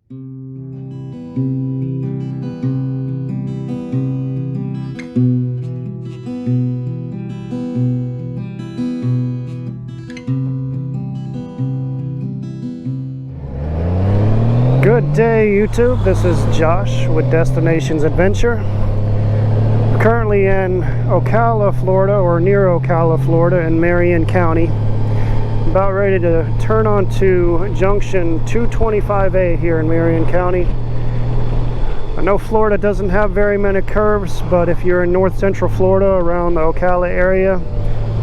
Good day, YouTube. This is Josh with Destinations Adventure. Currently in Ocala, Florida, or near Ocala, Florida, in Marion County. About ready to turn onto junction 225A here in Marion County. I know Florida doesn't have very many curves, but if you're in north central Florida around the Ocala area,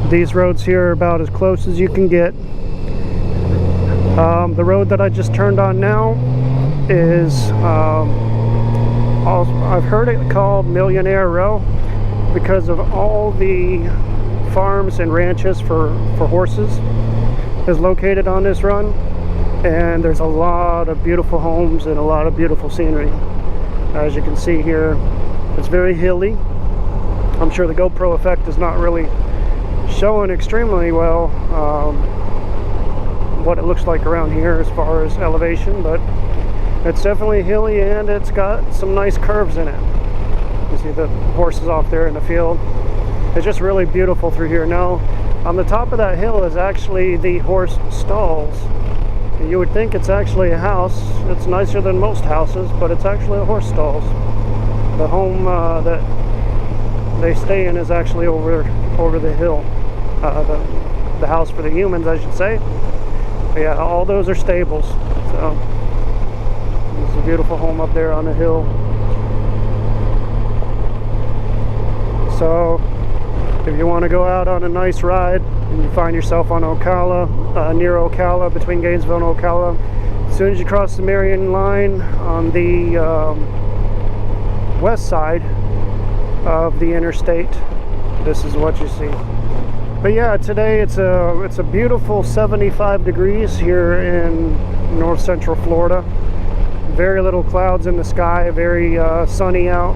these roads here are about as close as you can get. The road that I just turned on now is I've heard it called Millionaire Row because of all the farms and ranches for horses is located on this run, and there's a lot of beautiful homes and a lot of beautiful scenery. As you can see here, it's very hilly. I'm sure the GoPro effect is not really showing extremely well what it looks like around here as far as elevation, but it's definitely hilly and it's got some nice curves in it. You see the horses off there in the field. It's just really beautiful through here. Now, on the top of that hill is actually the horse stalls. You would think it's actually a house. It's nicer than most houses, but it's actually a horse stalls. The home that they stay in is actually over the hill. The house for the humans, I should say. But yeah, all those are stables. So there's a beautiful home up there on the hill. So if you want to go out on a nice ride and you find yourself on Ocala, near Ocala, between Gainesville and Ocala, as soon as you cross the Marion line on the west side of the interstate, this is what you see. But yeah, today it's a beautiful 75 degrees here in north central Florida. Very little clouds in the sky, very sunny out.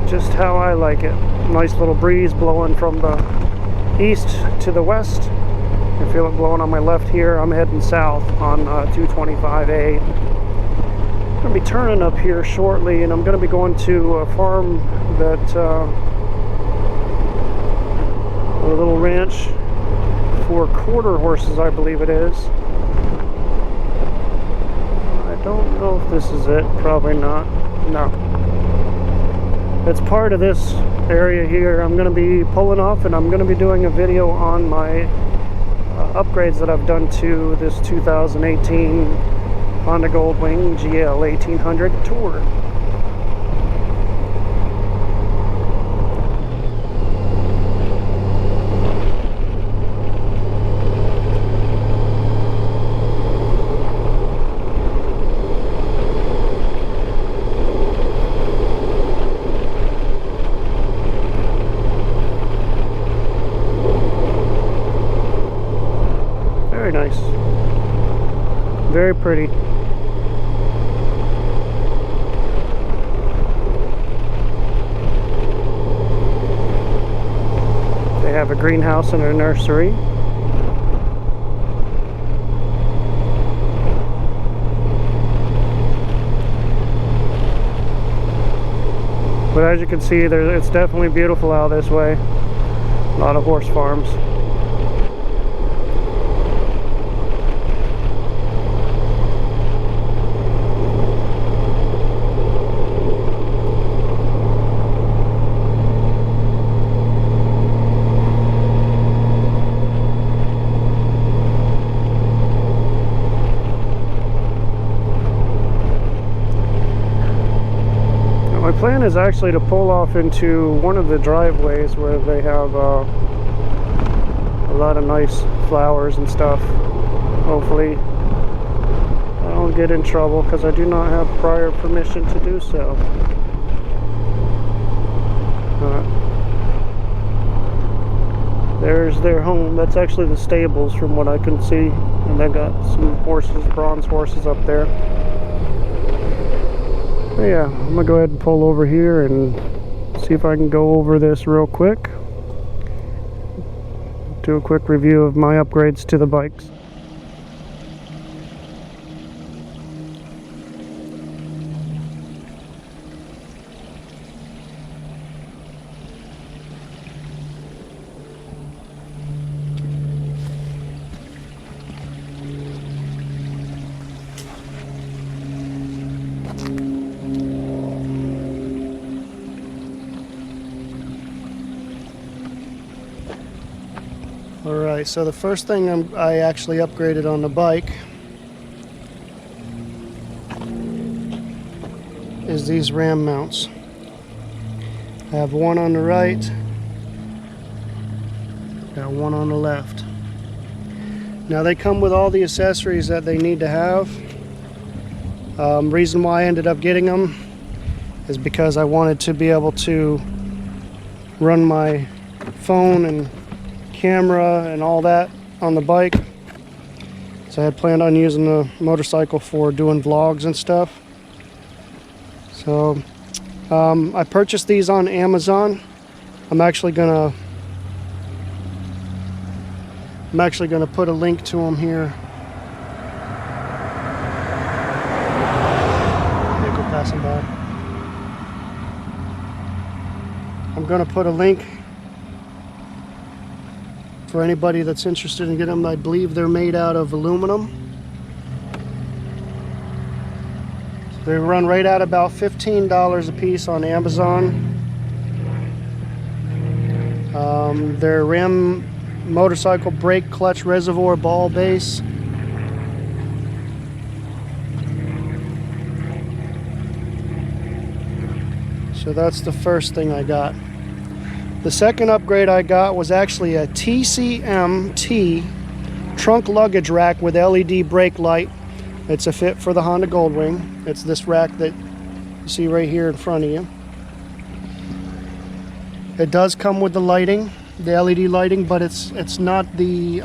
Just how I like it. Nice little breeze blowing from the east to the west. I feel it blowing on my left here. I'm heading south on 225A. I'm going to be turning up here shortly, and I'm going to be going to a farm that a little ranch for quarter horses, I believe it is. I don't know if this is it. Probably not. No. It's part of this area here. I'm going to be pulling off, and I'm going to be doing a video on my upgrades that I've done to this 2018 Honda Goldwing GL1800 Tour. Very nice. Very pretty. They have a greenhouse and a nursery. But as you can see, it's definitely beautiful out this way. A lot of horse farms. My plan is actually to pull off into one of the driveways where they have a lot of nice flowers and stuff. Hopefully I don't get in trouble because I do not have prior permission to do so. There's their home. That's actually the stables from what I can see, and they got some horses, bronze horses up there. But yeah, I'm gonna go ahead and pull over here and see if I can go over this real quick. Do a quick review of my upgrades to the bikes. Alright, so the first thing I actually upgraded on the bike is these ram mounts. I have one on the right, got one on the left. Now they come with all the accessories that they need to have. Reason why I ended up getting them is because I wanted to be able to run my phone and camera and all that on the bike. So I had planned on using the motorcycle for doing vlogs and stuff. So I purchased these on Amazon. I'm actually gonna put a link to them here. Vehicle passing by. I'm gonna put a link for anybody that's interested in getting them. I believe they're made out of aluminum. They run right at about $15 a piece on Amazon. They're ram motorcycle brake clutch reservoir ball base. So that's the first thing I got. The second upgrade I got was actually a TCMT trunk luggage rack with LED brake light. It's a fit for the Honda Goldwing. It's this rack that you see right here in front of you. It does come with the lighting, the LED lighting, but it's not the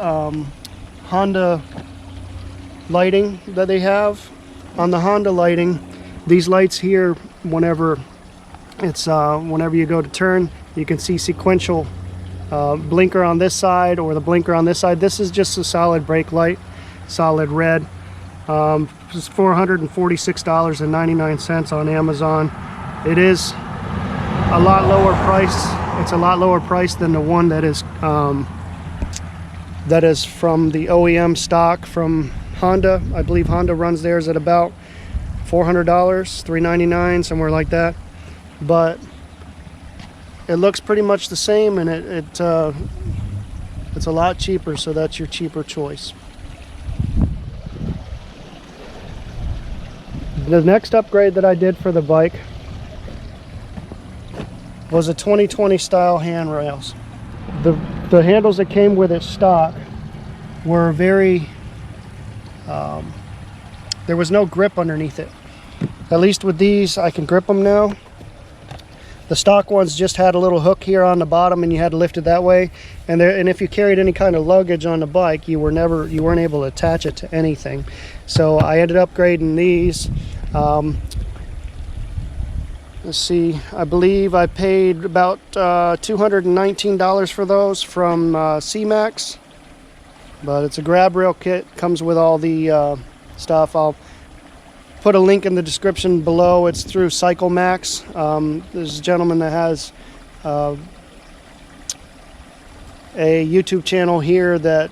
Honda lighting that they have. On the Honda lighting, these lights here, whenever you go to turn, you can see sequential blinker on this side or the blinker on this side. This is just a solid brake light, solid red. It's $446.99 on Amazon. It is a lot lower price. It's a lot lower price than the one that is from the OEM stock from Honda. I believe Honda runs theirs at about $400, $399, somewhere like that. But it looks pretty much the same, and it's a lot cheaper, so that's your cheaper choice. The next upgrade that I did for the bike was a 2020 style handrails. The handles that came with it stock were very, there was no grip underneath it. At least with these, I can grip them now. The stock ones just had a little hook here on the bottom, and you had to lift it that way. And if you carried any kind of luggage on the bike, you weren't able to attach it to anything. So I ended up upgrading these. Let's see, I believe I paid about $219 for those from C-Max. But it's a grab rail kit, comes with all the stuff. I'll put a link in the description below. It's through CycleMax. There's a gentleman that has a YouTube channel here that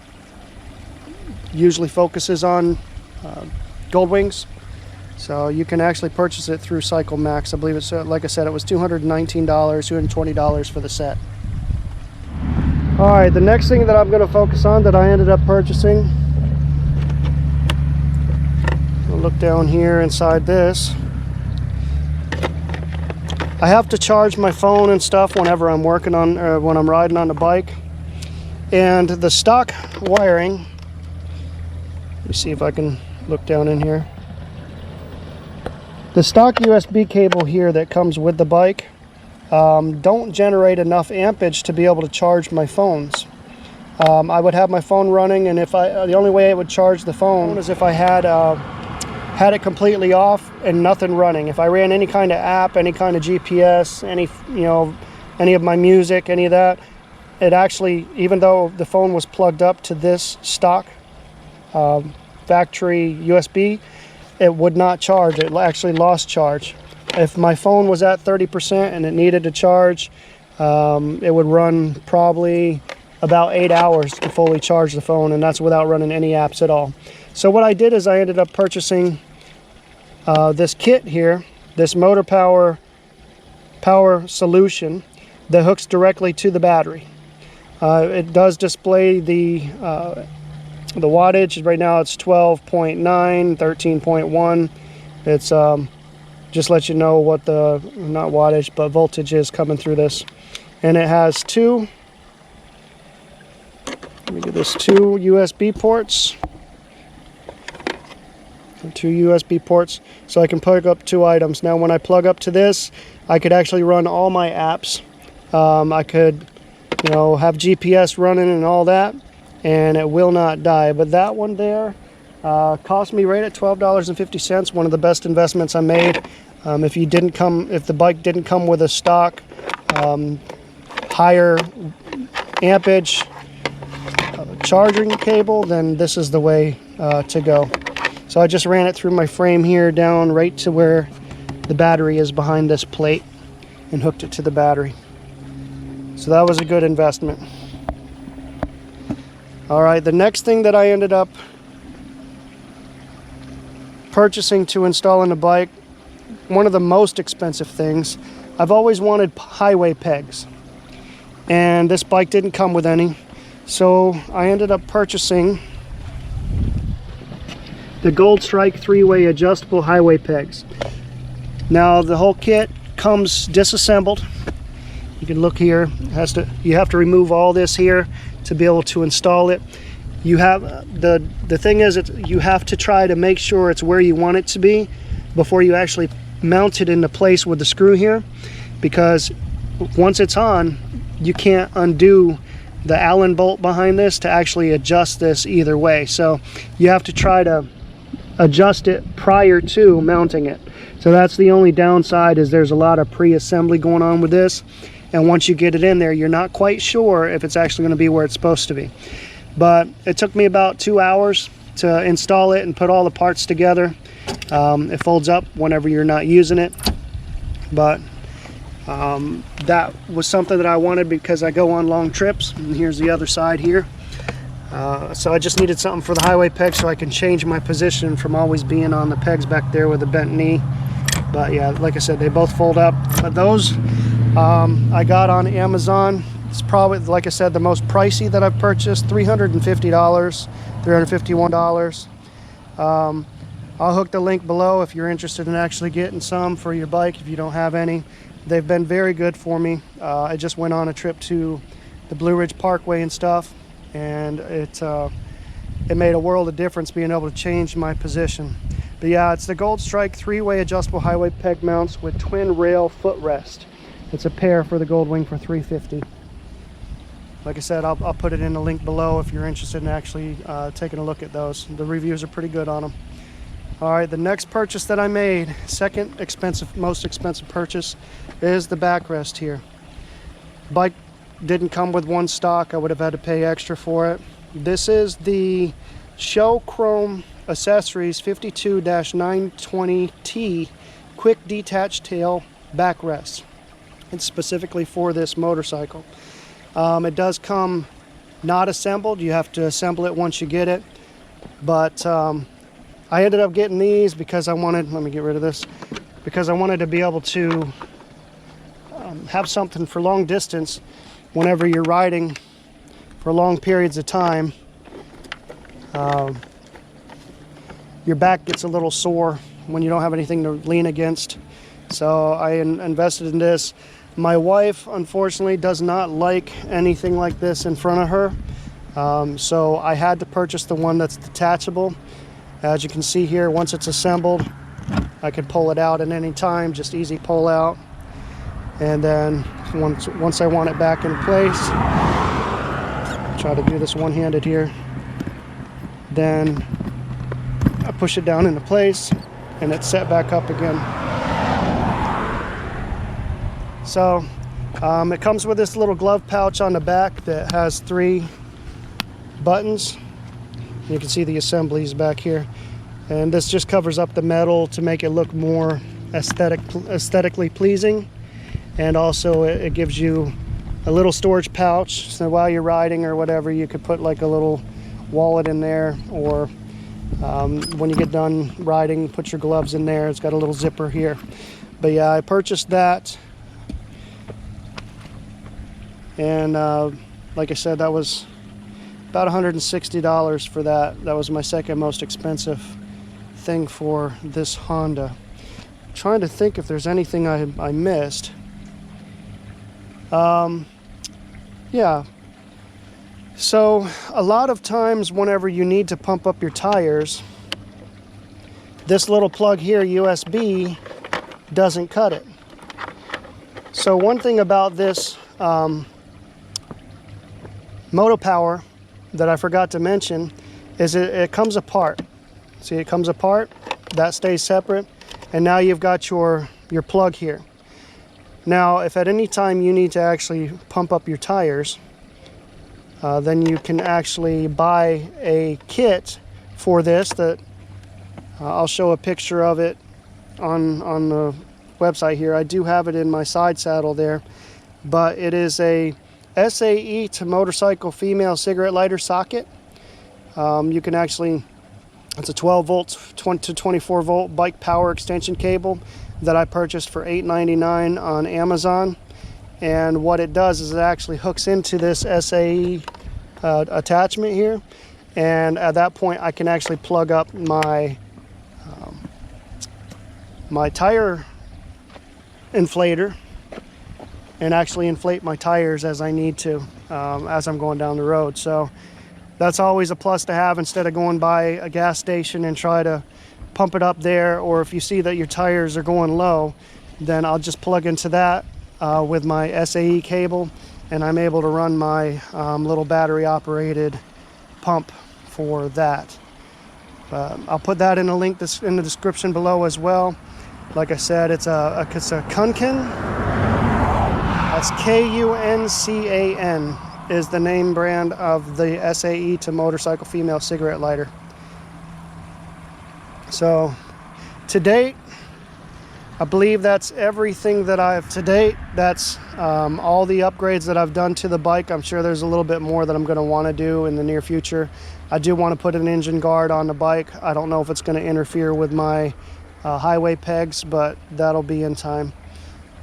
usually focuses on Goldwings. So you can actually purchase it through CycleMax. I believe it's, like I said, it was $219, $220 for the set. Alright, the next thing that I'm going to focus on that I ended up purchasing, I'll look down here inside this. I have to charge my phone and stuff whenever I'm working on, or when I'm riding on the bike. And the stock wiring, let me see if I can look down in here. The stock USB cable here that comes with the bike don't generate enough ampage to be able to charge my phones. I would have my phone running, and the only way I would charge the phone is if I had it completely off and nothing running. If I ran any kind of app, any kind of GPS, any of my music, any of that, it actually, even though the phone was plugged up to this stock factory USB, it would not charge. It actually lost charge. If my phone was at 30% and it needed to charge, it would run probably about 8 hours to fully charge the phone, and that's without running any apps at all. So what I did is I ended up purchasing this kit here, this motor power solution that hooks directly to the battery. It does display the wattage. Right now it's 12.9, 13.1. It's just let you know what the, not wattage, but voltage is coming through this. And it has two, let me do this, two USB ports. Two USB ports, so I can plug up two items. Now when I plug up to this, I could actually run all my apps. I could, you know, have GPS running and all that, and it will not die. But that one there cost me right at $12.50. One of the best investments I made. If the bike didn't come with a stock higher ampage charging cable, then this is the way to go. So I just ran it through my frame here down right to where the battery is behind this plate and hooked it to the battery. So that was a good investment. All right, the next thing that I ended up purchasing to install in the bike, one of the most expensive things, I've always wanted highway pegs, and this bike didn't come with any. So I ended up purchasing the Gold Strike 3-way adjustable highway pegs. Now the whole kit comes disassembled. You can look here. You have to remove all this here to be able to install it. You have the thing is, you have to try to make sure it's where you want it to be before you actually mount it into place with the screw here, because once it's on, you can't undo the Allen bolt behind this to actually adjust this either way. So you have to try to adjust it prior to mounting it. So that's the only downside, is there's a lot of pre-assembly going on with this, and once you get it in there, you're not quite sure if it's actually going to be where it's supposed to be. But it took me about 2 hours to install it and put all the parts together. It folds up whenever you're not using it, but that was something that I wanted because I go on long trips. And here's the other side here. So I just needed something for the highway peg so I can change my position from always being on the pegs back there with a bent knee. But yeah, like I said, they both fold up. But those I got on Amazon. It's probably, like I said, the most pricey that I've purchased, $350, $351. I'll hook the link below if you're interested in actually getting some for your bike if you don't have any. They've been very good for me. I just went on a trip to the Blue Ridge Parkway and stuff, and it made a world of difference being able to change my position. But yeah, it's the Gold Strike 3-way adjustable highway peg mounts with twin rail footrest. It's a pair for the Goldwing for $350. Like I said, I'll put it in the link below if you're interested in actually taking a look at those. The reviews are pretty good on them. All right, the next purchase that I made, second most expensive purchase, is the backrest here. Bike didn't come with one stock. I would have had to pay extra for it. This is the Show Chrome Accessories 52-920T quick detached tail backrest. It's specifically for this motorcycle. It does come not assembled. You have to assemble it once you get it. But I ended up getting these because I wanted, let me get rid of this, because I wanted to be able to have something for long distance whenever you're riding for long periods of time. Your back gets a little sore when you don't have anything to lean against. So I invested in this. My wife, unfortunately, does not like anything like this in front of her. So I had to purchase the one that's detachable. As you can see here, once it's assembled, I can pull it out at any time, just easy pull out. And then once I want it back in place, try to do this one-handed here, then I push it down into place and it's set back up again. So it comes with this little glove pouch on the back that has 3 buttons. You can see the assemblies back here, and this just covers up the metal to make it look more aesthetically pleasing, and also it gives you a little storage pouch, so while you're riding or whatever, you could put like a little wallet in there, or when you get done riding, put your gloves in there. It's got a little zipper here. But yeah, I purchased that, and like I said, that was about $160 for that. That was my second most expensive thing for this Honda. I'm trying to think if there's anything I missed. Yeah. So a lot of times whenever you need to pump up your tires, this little plug here, USB, doesn't cut it. So one thing about this Moto Power that I forgot to mention is it comes apart. See, it comes apart, that stays separate, and now you've got your plug here. Now, if at any time you need to actually pump up your tires, then you can actually buy a kit for this that I'll show a picture of it on the website here. I do have it in my side saddle there, but it is a SAE to motorcycle female cigarette lighter socket. You can actually, it's a 12 volts to 24 volt bike power extension cable that I purchased for $8.99 on Amazon. And what it does is it actually hooks into this SAE attachment here, and at that point I can actually plug up my my tire inflator and actually inflate my tires as I need to as I'm going down the road. So that's always a plus to have, instead of going by a gas station and try to pump it up there, or if you see that your tires are going low, then I'll just plug into that with my SAE cable, and I'm able to run my little battery operated pump for that. I'll put that in a link in the description below as well. Like I said, it's a Kuncan. That's Kuncan is the name brand of the SAE to motorcycle female cigarette lighter. So to date, I believe that's everything that I've to date. That's all the upgrades that I've done to the bike. I'm sure there's a little bit more that I'm going to want to do in the near future. I do want to put an engine guard on the bike. I don't know if it's going to interfere with my highway pegs, but that'll be in time.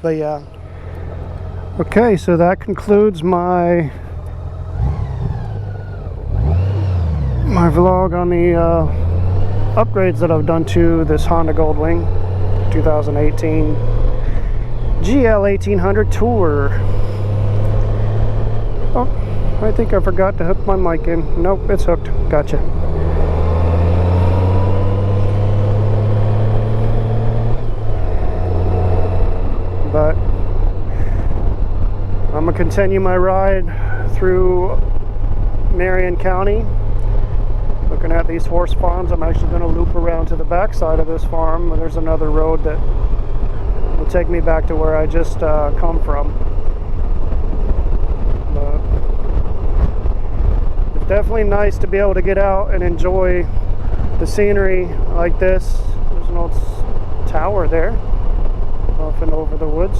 But yeah. Okay, so that concludes my vlog on the upgrades that I've done to this Honda Goldwing 2018 GL1800 Tour. Oh, I think I forgot to hook my mic in. Nope, it's hooked. Gotcha. But I'm gonna continue my ride through Marion County, looking at these horse farms. I'm actually going to loop around to the back side of this farm. There's another road that will take me back to where I just come from. But it's definitely nice to be able to get out and enjoy the scenery like this. There's an old tower there off and over the woods.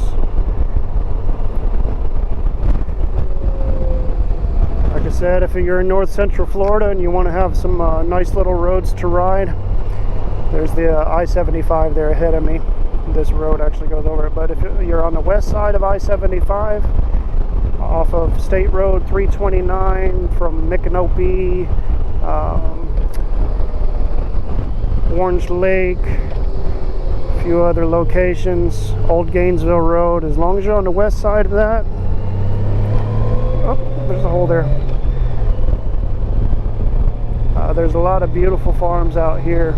Like I said, if you're in north central Florida and you want to have some nice little roads to ride, there's the I-75 there ahead of me. This road actually goes over it. But if you're on the west side of I-75, off of State Road 329 from Micanopy, Orange Lake, a few other locations, Old Gainesville Road, as long as you're on the west side of that. Oh, there's a hole there. There's a lot of beautiful farms out here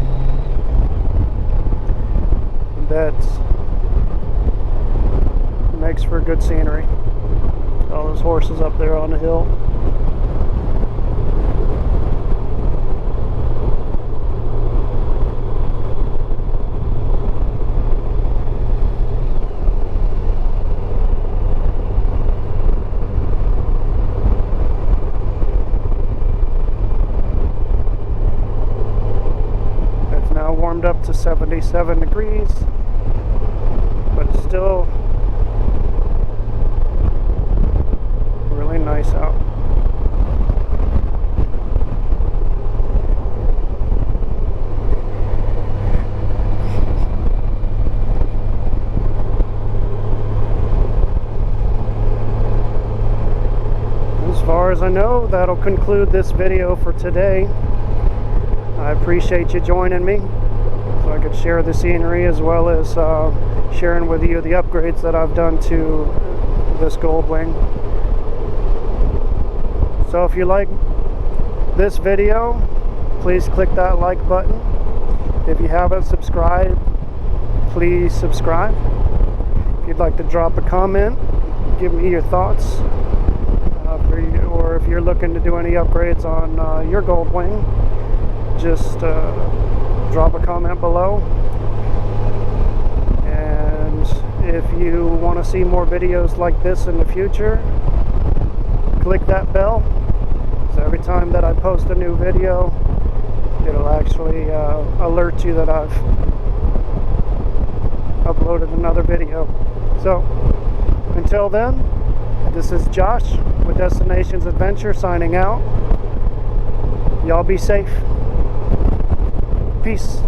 that makes for good scenery. All those horses up there on the hill. Up to 77 degrees, but it's still really nice out. As far of know, that'll conclude this video for today. I appreciate you joining me so I could share the scenery, as well as sharing with you the upgrades that I've done to this Goldwing. So if you like this video, please click that like button. If you haven't subscribed, please subscribe. If you'd like to drop a comment, give me your thoughts, or if you're looking to do any upgrades on your Goldwing, just drop a comment below. And if you want to see more videos like this in the future, click that bell, so every time that I post a new video, it'll actually alert you that I've uploaded another video. So until then, this is Josh with Destinations Adventure signing out. Y'all be safe. Peace.